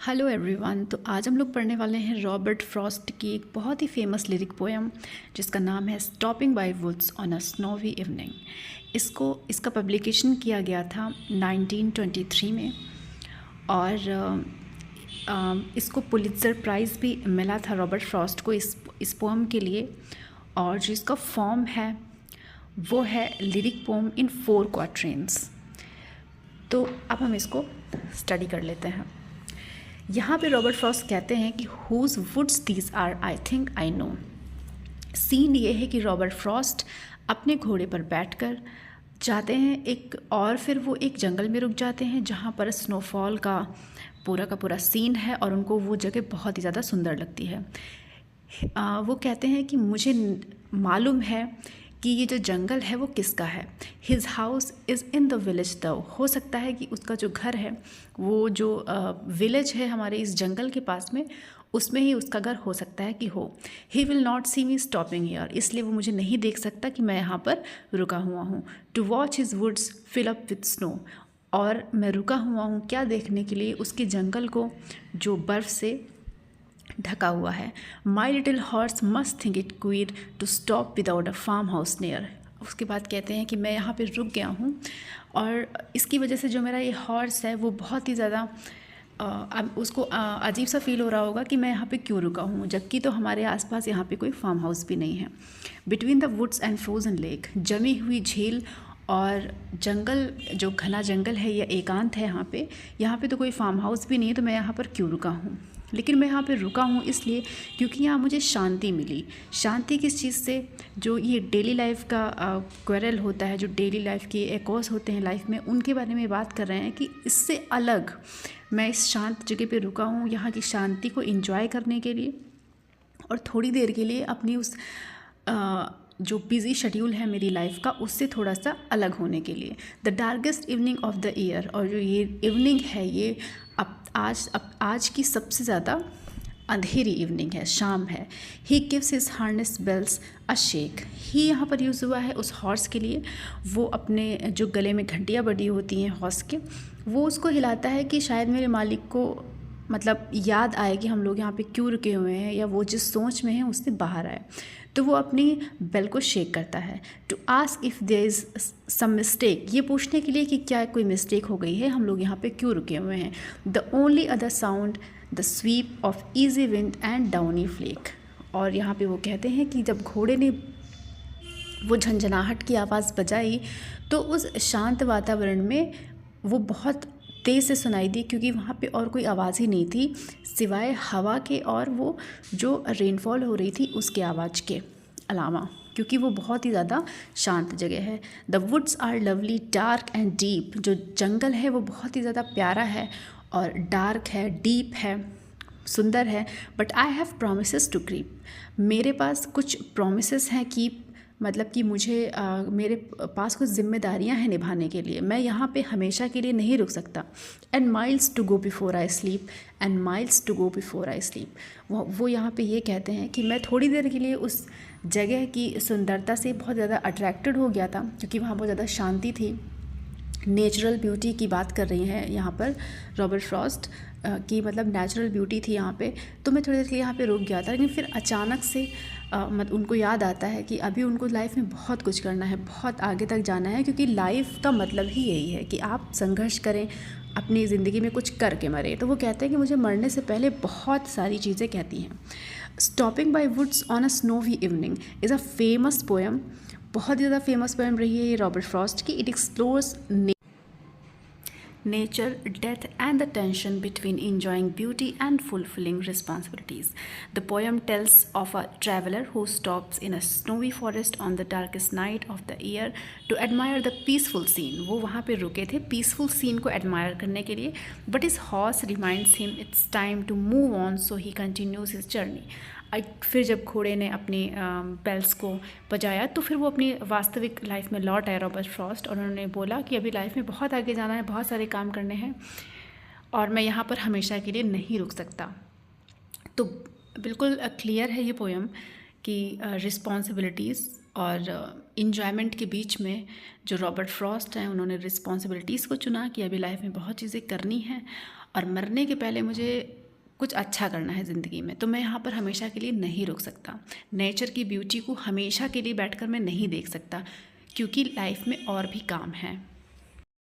Hello everyone. तो आज हम लोग पढ़ने वाले हैं रॉबर्ट फ्रॉस्ट की एक बहुत ही फेमस लिरिक पोएम जिसका नाम है stopping by woods on a snowy evening. इसका पब्लिकेशन किया गया था 1923 में और इसको पुलित्ज़र प्राइज़ भी मिला था रॉबर्ट फ्रॉस्ट को इस पोएम के लिए। और जो इसका फॉर्म है वो है लिरिक पोएम इन 4 क्वाट्रेन्स। तो अब हम इसको स्टडी कर लेते हैं। यहाँ पे रॉबर्ट फ्रॉस्ट कहते हैं कि whose woods these are I think I know. Scene ये है कि रॉबर्ट फ्रॉस्ट अपने घोड़े पर बैठकर जाते हैं और फिर वो एक जंगल में रुक जाते हैं जहाँ पर स्नोफॉल का पूरा सीन है और उनको वो जगह बहुत ही ज़्यादा सुंदर लगती है। वो कहते हैं कि मुझे मालूम है कि ये जो जंगल है वो किसका है। His house is in the village दो। हो सकता है कि उसका जो घर है वो जो विलेज है हमारे इस जंगल के पास में उसमें ही उसका घर हो सकता है कि हो। He will not see me stopping here. इसलिए वो मुझे नहीं देख सकता कि मैं यहाँ पर रुका हुआ हूँ। To watch his woods fill up with snow. और मैं रुका हुआ हूँ क्या देखने के लिए, उसके जंगल को जो बर्फ़ से ढका हुआ है। My little horse must think it queer to stop without a farmhouse near. उसके बाद कहते हैं कि मैं यहाँ पे रुक गया हूँ और इसकी वजह से जो मेरा ये हॉर्स है वो बहुत ही ज़्यादा अब उसको अजीब सा फील हो रहा होगा कि मैं यहाँ पे क्यों रुका हूँ, जबकि तो हमारे आसपास यहाँ पे कोई फार्म हाउस भी नहीं है। Between the woods and frozen lake. जमी हुई झील और जंगल, जो घना जंगल है या एकांत है यहाँ पे तो कोई फार्म हाउस भी नहीं है, तो मैं यहाँ पर क्यों रुका हूँ। लेकिन मैं यहाँ पे रुका हूँ इसलिए क्योंकि यहाँ मुझे शांति मिली। शांति किस चीज़ से? जो ये डेली लाइफ का क्वेरल होता है, जो डेली लाइफ के एकॉस होते हैं लाइफ में, उनके बारे में बात कर रहे हैं कि इससे अलग मैं इस शांत जगह पे रुका हूँ यहाँ की शांति को एंजॉय करने के लिए और थोड़ी देर के लिए अपनी उस जो बिज़ी शेड्यूल है मेरी लाइफ का उससे थोड़ा सा अलग होने के लिए। The darkest evening of the year. और जो ये इवनिंग है ये आज की सबसे ज़्यादा अंधेरी इवनिंग है, शाम है। He gives his harness bells a shake. He यहाँ पर यूज़ हुआ है उस हॉर्स के लिए। वो अपने जो गले में घंटियाँ बड़ी होती हैं हॉर्स के, वो उसको हिलाता है कि शायद मेरे मालिक को मतलब याद आए कि हम लोग यहाँ पे क्यों रुके हुए हैं, या वो जिस सोच में है उससे बाहर आए। तो वो अपनी बेल को शेक करता है। To ask if there is some mistake. ये पूछने के लिए कि क्या कोई मिस्टेक हो गई है, हम लोग यहाँ पे क्यों रुके हुए हैं। The only other sound the sweep of easy wind and downy flake. और यहाँ पे वो कहते हैं कि जब घोड़े ने वो झंझनाहट की आवाज़ बजाई तो उस शांत वातावरण में वो बहुत तेज़ से सुनाई दी, क्योंकि वहाँ पे और कोई आवाज़ ही नहीं थी सिवाय हवा के और वो जो रेनफॉल हो रही थी उसके आवाज़ के अलावा, क्योंकि वो बहुत ही ज़्यादा शांत जगह है। The woods are lovely dark and deep. जो जंगल है वो बहुत ही ज़्यादा प्यारा है और डार्क है, डीप है, सुंदर है। But I have promises to keep. मेरे पास कुछ प्रोमिसेस हैं कीप, मतलब कि मुझे मेरे पास कुछ जिम्मेदारियां हैं निभाने के लिए। मैं यहाँ पे हमेशा के लिए नहीं रुक सकता। And miles to go before I sleep. And miles to go before I sleep. वो यहाँ पे ये कहते हैं कि मैं थोड़ी देर के लिए उस जगह की सुंदरता से बहुत ज़्यादा अट्रैक्टेड हो गया था, क्योंकि वहाँ बहुत ज़्यादा शांति थी। नेचुरल ब्यूटी की बात कर रही हैं यहाँ पर रॉबर्ट फ्रॉस्ट की, मतलब नेचुरल ब्यूटी थी यहाँ पे। तो मैं थोड़ी देर के लिए यहाँ पे रुक गया था, लेकिन फिर अचानक से उनको याद आता है कि अभी उनको लाइफ में बहुत कुछ करना है, बहुत आगे तक जाना है, क्योंकि लाइफ का मतलब ही यही है कि आप संघर्ष करें, अपनी ज़िंदगी में कुछ करके मरे। तो वो कहते हैं कि मुझे मरने से पहले बहुत सारी चीज़ें कहती हैं। Stopping by woods on a snowy evening is a famous poem. बहुत ज़्यादा फेमस पोएम रही है ये रॉबर्ट फ्रॉस्ट की। It explores nature, death, and the tension between enjoying beauty and fulfilling responsibilities. The poem tells of a traveler who stops in a snowy forest on the darkest night of the year to admire the peaceful scene. वो वहाँ पे रुके थे peaceful scene को admire करने के लिए, but his horse reminds him it's time to move on, so he continues his journey. फिर जब घोड़े ने अपनी बेल्स को बजाया तो फिर वो अपनी वास्तविक लाइफ में लौट आया रॉबर्ट फ्रॉस्ट, और उन्होंने बोला कि अभी लाइफ में बहुत आगे जाना है, बहुत सारे काम करने हैं और मैं यहाँ पर हमेशा के लिए नहीं रुक सकता। तो बिल्कुल क्लियर है ये पोएम कि रिस्पॉन्सिबिलिटीज़ और इन्जॉयमेंट के बीच में जो रॉबर्ट फ्रॉस्ट हैं उन्होंने रिस्पॉन्सिबिलिटीज़ को चुना कि अभी लाइफ में बहुत चीज़ें करनी हैं, और मरने के पहले मुझे कुछ अच्छा करना है ज़िंदगी में, तो मैं यहाँ पर हमेशा के लिए नहीं रुक सकता। नेचर की ब्यूटी को हमेशा के लिए बैठकर मैं नहीं देख सकता, क्योंकि लाइफ में और भी काम है।